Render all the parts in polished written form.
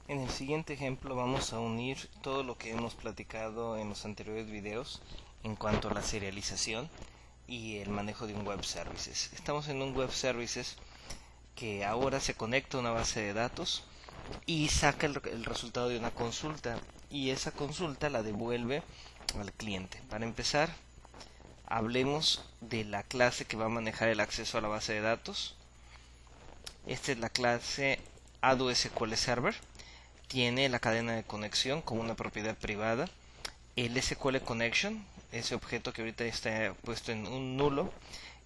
En el siguiente ejemplo vamos a unir todo lo que hemos platicado en los anteriores videos en cuanto a la serialización y el manejo de un web services. Estamos en un web services que ahora se conecta a una base de datos y saca el resultado de una consulta, y esa consulta la devuelve al cliente. Para empezar, hablemos de la clase que va a manejar el acceso a la base de datos. Esta es la clase AdoSQL Server. Tiene la cadena de conexión como una propiedad privada, el SQL Connection, ese objeto que ahorita está puesto en un nulo,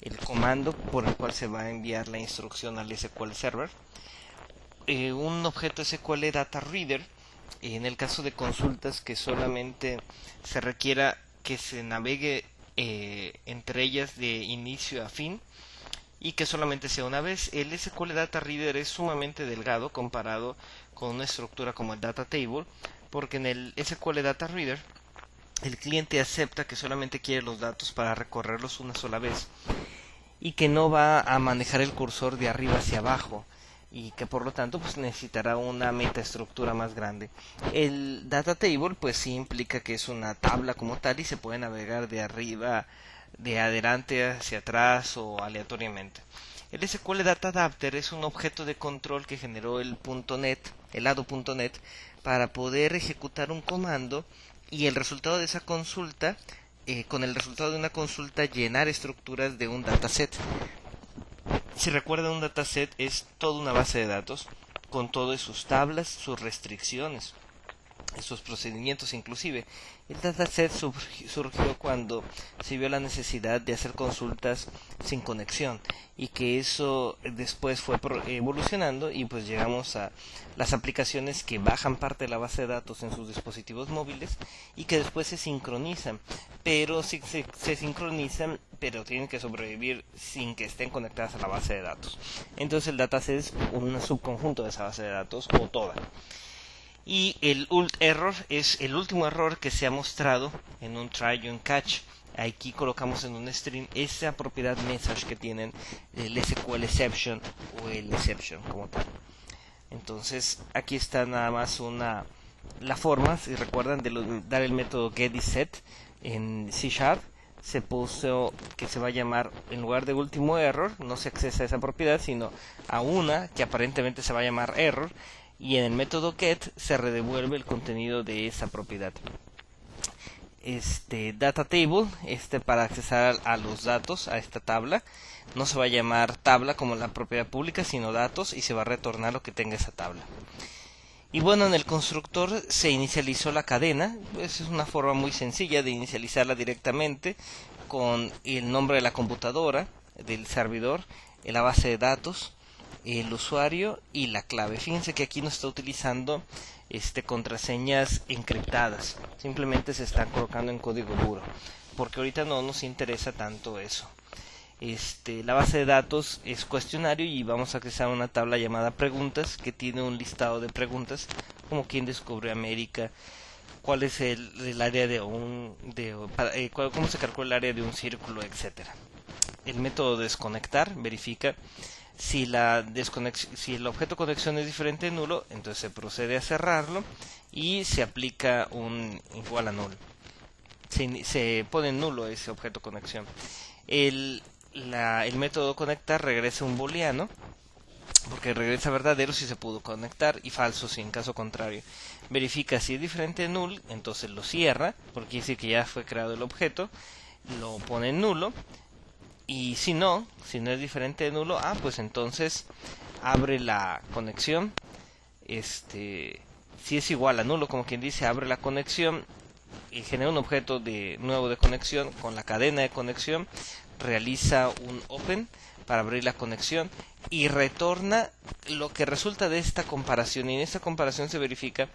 el comando por el cual se va a enviar la instrucción al SQL Server, un objeto SQL Data Reader, en el caso de consultas que solamente se requiera que se navegue entre ellas de inicio a fin, y que solamente sea una vez. El SQL Data Reader es sumamente delgado comparado con una estructura como el Data Table, porque en el SQL Data Reader el cliente acepta que solamente quiere los datos para recorrerlos una sola vez y que no va a manejar el cursor de arriba hacia abajo, y que por lo tanto pues necesitará una metaestructura más grande. El Data Table pues sí implica que es una tabla como tal y se puede navegar de arriba, de adelante hacia atrás o aleatoriamente. El SQL Data Adapter es un objeto de control que generó el .NET, el ADO.NET, para poder ejecutar un comando y el resultado de esa consulta, con el resultado de una consulta, llenar estructuras de un dataset. Si recuerdan, un dataset es toda una base de datos con todas sus tablas, sus restricciones, sus procedimientos inclusive. El dataset surgió cuando se vio la necesidad de hacer consultas sin conexión, y que eso después fue evolucionando, y pues llegamos a las aplicaciones que bajan parte de la base de datos en sus dispositivos móviles y que después se sincronizan, pero se sincronizan, pero tienen que sobrevivir sin que estén conectadas a la base de datos. Entonces el dataset es un subconjunto de esa base de datos o toda. Y el error es el último error que se ha mostrado en un try and catch. Aquí colocamos en un string esa propiedad message que tienen el SQL exception o el exception como tal. Entonces aquí está nada más la forma, si recuerdan, de dar el método getIsSet en C#. Se puso que se va a llamar, en lugar de último error, no se accesa a esa propiedad, sino a una que aparentemente se va a llamar error, y en el método get se redevuelve el contenido de esa propiedad. Data table, para accesar a los datos, a esta tabla, no se va a llamar tabla como la propiedad pública, sino datos, y se va a retornar lo que tenga esa tabla. Y bueno, en el constructor se inicializó la cadena. Pues es una forma muy sencilla de inicializarla directamente, con el nombre de la computadora, del servidor, en la base de datos, el usuario y la clave. Fíjense que aquí no está utilizando contraseñas encriptadas, simplemente se está colocando en código duro, porque ahorita no nos interesa tanto eso. La base de datos es cuestionario, y vamos a crear una tabla llamada preguntas, que tiene un listado de preguntas como quién descubrió América, cuál es el área de cómo se calcula el área de un círculo, etcétera. El método desconectar verifica si si el objeto de conexión es diferente de nulo, entonces se procede a cerrarlo y se aplica un igual a nulo. Se pone en nulo ese objeto de conexión. El método conectar regresa un booleano, porque regresa verdadero si se pudo conectar y falso si en caso contrario. Verifica si es diferente de null, entonces lo cierra, porque quiere decir que ya fue creado el objeto, lo pone en nulo. Y si no es diferente de nulo, pues entonces abre la conexión. Si es igual a nulo, como quien dice, abre la conexión y genera un objeto nuevo de conexión con la cadena de conexión, realiza un open para abrir la conexión y retorna lo que resulta de esta comparación. Y en esta comparación se verifica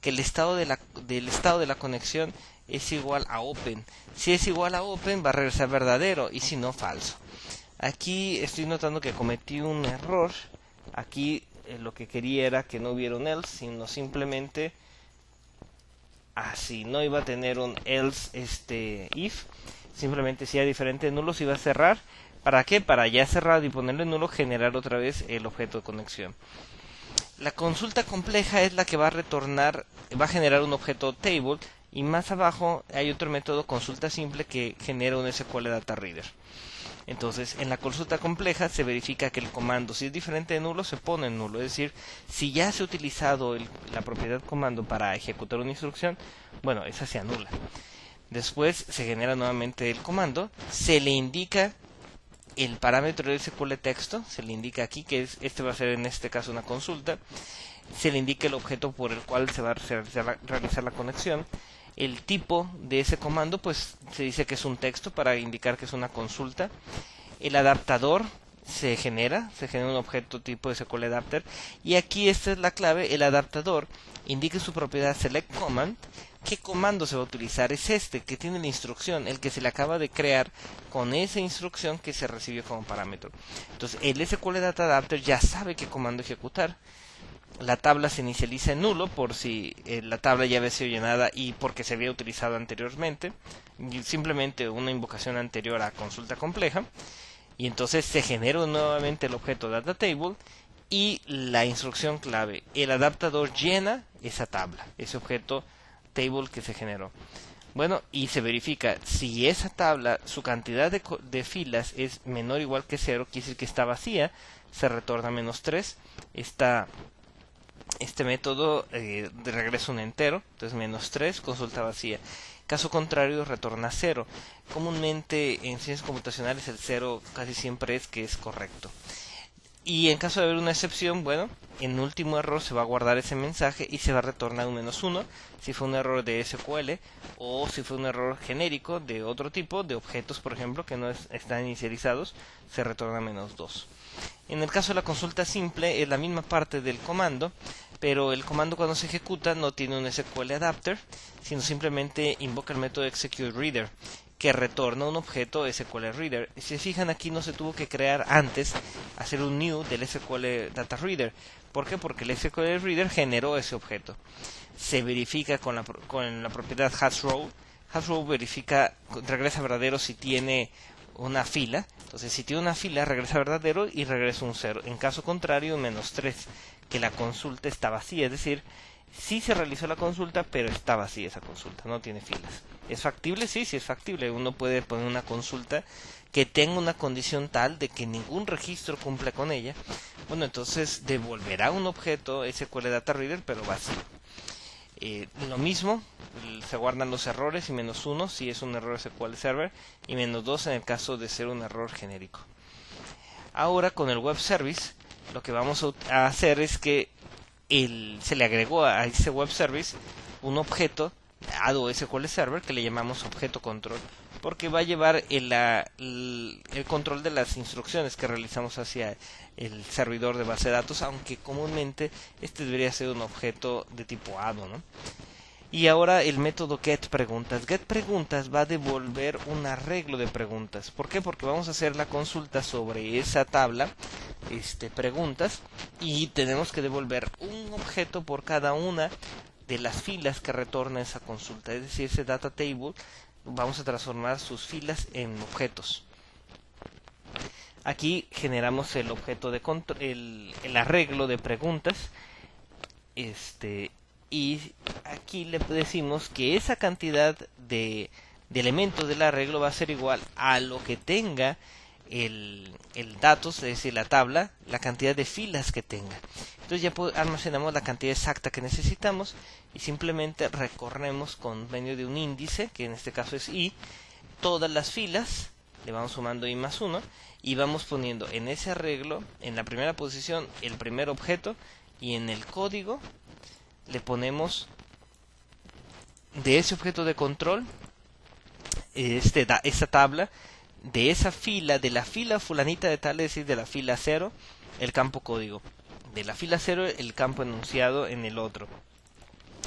que el estado del estado de la conexión es igual a open. Si es igual a open, va a regresar verdadero, y si no, falso. Aquí estoy notando que cometí un error. Aquí lo que quería era que no hubiera un else, sino simplemente así. No iba a tener un else if. Simplemente si era diferente de nulo se iba a cerrar. ¿Para qué? Para ya cerrado y ponerle nulo, generar otra vez el objeto de conexión. La consulta compleja es la que va a generar un objeto table, y más abajo hay otro método, consulta simple, que genera un SQL Data Reader. Entonces, en la consulta compleja se verifica que el comando, si es diferente de nulo, se pone en nulo. Es decir, si ya se ha utilizado la propiedad comando para ejecutar una instrucción, bueno, esa se anula. Después se genera nuevamente el comando, se le indica el parámetro del SQL texto, se le indica aquí que este va a ser en este caso una consulta, se le indica el objeto por el cual se va a realizar la conexión. El tipo de ese comando, pues se dice que es un texto para indicar que es una consulta. El adaptador se genera un objeto tipo SQL Adapter, y aquí esta es la clave. El adaptador indica su propiedad select command. ¿Qué comando se va a utilizar? Es este que tiene la instrucción, el que se le acaba de crear con esa instrucción que se recibió como parámetro. Entonces el SQL Data Adapter ya sabe qué comando ejecutar. La tabla se inicializa en nulo por si la tabla ya había sido llenada y porque se había utilizado anteriormente, simplemente una invocación anterior a consulta compleja, y entonces se genera nuevamente el objeto data table y la instrucción clave. El adaptador llena esa tabla, ese objeto table que se generó. Bueno, y se verifica si esa tabla, su cantidad de filas es menor o igual que 0, quiere decir que está vacía, se retorna -3. Este método de regreso un entero, entonces -3, consulta vacía. Caso contrario, retorna 0. Comúnmente en ciencias computacionales el 0 casi siempre es que es correcto. Y en caso de haber una excepción, bueno, en último error se va a guardar ese mensaje y se va a retornar un -1 si fue un error de SQL, o si fue un error genérico de otro tipo, de objetos por ejemplo, que no están inicializados, se retorna -2. En el caso de la consulta simple es la misma parte del comando, pero el comando cuando se ejecuta no tiene un SQL Adapter, sino simplemente invoca el método executeReader, que retorna un objeto SQL Reader. Si se fijan, aquí no se tuvo que crear antes, hacer un new del SQL Data Reader. ¿Por qué? Porque el SQL Reader generó ese objeto. Se verifica con la propiedad hasRow. hasRow regresa verdadero si tiene una fila. Entonces, si tiene una fila, regresa verdadero y regresa un 0. En caso contrario, un -3, que la consulta está vacía. Es decir, sí se realizó la consulta, pero está vacía esa consulta, no tiene filas. ¿Es factible? Sí, sí es factible. Uno puede poner una consulta que tenga una condición tal de que ningún registro cumple con ella. Bueno, entonces devolverá un objeto SQL Data Reader, pero vacío. Lo mismo, se guardan los errores, y -1 si es un error SQL Server, y -2 en el caso de ser un error genérico. Ahora con el Web Service, lo que vamos a hacer es que se le agregó a ese Web Service un objeto dado SQL Server que le llamamos objeto control, porque va a llevar el control de las instrucciones que realizamos hacia el servidor de base de datos, aunque comúnmente este debería ser un objeto de tipo ADO, ¿no? Y ahora el método getPreguntas. GetPreguntas va a devolver un arreglo de preguntas. ¿Por qué? Porque vamos a hacer la consulta sobre esa tabla, preguntas, y tenemos que devolver un objeto por cada una de las filas que retorna esa consulta. Es decir, ese data table vamos a transformar sus filas en objetos. Aquí generamos el objeto de control, el arreglo de preguntas, y aquí le decimos que esa cantidad de elementos del arreglo va a ser igual a lo que tenga el datos, es decir, la tabla, la cantidad de filas que tenga. Entonces ya almacenamos la cantidad exacta que necesitamos y simplemente recorremos con medio de un índice, que en este caso es i, todas las filas, le vamos sumando i+1 y vamos poniendo en ese arreglo, en la primera posición, el primer objeto, y en el código le ponemos de ese objeto de control esta tabla, de esa fila, de la fila fulanita de tal, es decir, de la fila 0, el campo código, de la fila 0 el campo enunciado en el otro,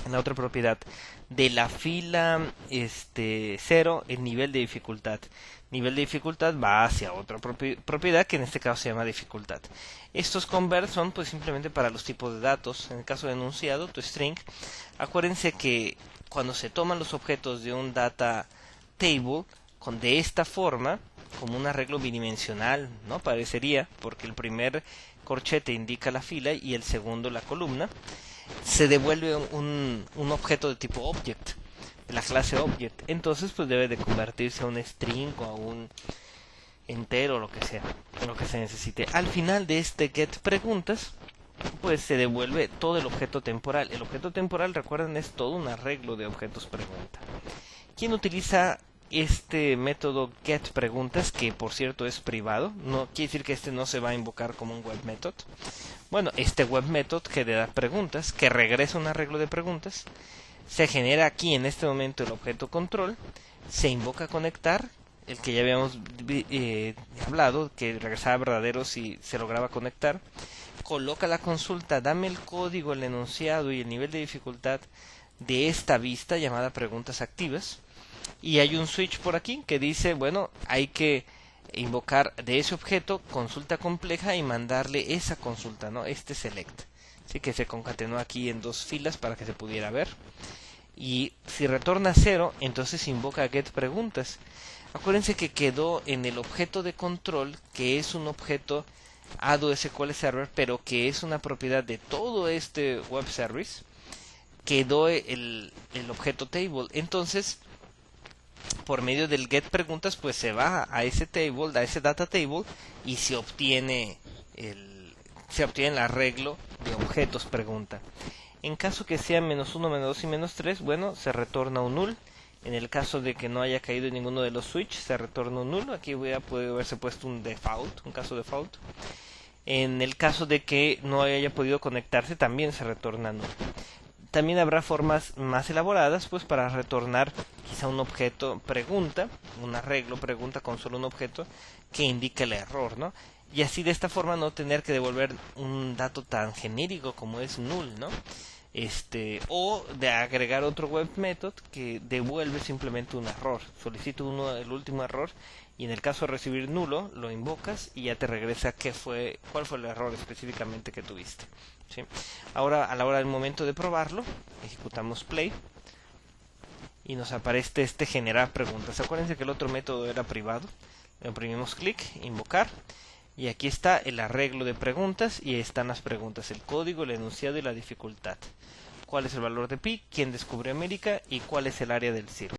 en la otra propiedad, de la fila 0 el nivel de dificultad. Nivel de dificultad va hacia otra propiedad que en este caso se llama dificultad. Estos convert son pues simplemente para los tipos de datos. En el caso de enunciado, tu string, acuérdense que cuando se toman los objetos de un data table de esta forma, como un arreglo bidimensional, ¿no? Parecería, porque el primer corchete indica la fila y el segundo la columna, se devuelve un objeto de tipo object, de la clase object. Entonces pues debe de convertirse a un string o a un entero, lo que sea, lo que se necesite. Al final de este get preguntas, pues se devuelve todo el objeto temporal. El objeto temporal, recuerden, es todo un arreglo de objetos pregunta. ¿Quién utiliza este método get preguntas, que por cierto es privado? No quiere decir que este no se va a invocar como un web method. Bueno, este web method que le da preguntas, que regresa un arreglo de preguntas, se genera aquí en este momento el objeto control, se invoca conectar, el que ya habíamos hablado, que regresaba verdadero si se lograba conectar, coloca la consulta, dame el código, el enunciado y el nivel de dificultad de esta vista llamada preguntas activas, y hay un switch por aquí que dice, bueno, hay que invocar de ese objeto consulta compleja y mandarle esa consulta, ¿no? Este select. Así que se concatenó aquí en dos filas para que se pudiera ver. Y si retorna 0, entonces invoca get preguntas. Acuérdense que quedó en el objeto de control, que es un objeto ADO-SQL Server, pero que es una propiedad de todo este web service. Quedó el objeto table. Entonces, por medio del get preguntas, pues se va a ese table, a ese data table, y se obtiene el arreglo de objetos pregunta. En caso que sea -1, -2 y -3, bueno, se retorna un null. En el caso de que no haya caído en ninguno de los switch, se retorna un null. Aquí puede haberse puesto un default, un caso default. En el caso de que no haya podido conectarse, también se retorna null. También habrá formas más elaboradas, pues, para retornar quizá un objeto pregunta, un arreglo pregunta con solo un objeto que indique el error, ¿no? Y así de esta forma no tener que devolver un dato tan genérico como es null, ¿no? O de agregar otro web method que devuelve simplemente un error. Solicito el último error, y en el caso de recibir nulo lo invocas y ya te regresa cuál fue el error específicamente que tuviste, ¿sí? Ahora, a la hora del momento de probarlo, ejecutamos play y nos aparece este generar preguntas. Acuérdense que el otro método era privado. Le oprimimos clic, invocar, y aquí está el arreglo de preguntas, y están las preguntas, el código, el enunciado y la dificultad. ¿Cuál es el valor de pi? ¿Quién descubrió América? ¿Y cuál es el área del círculo?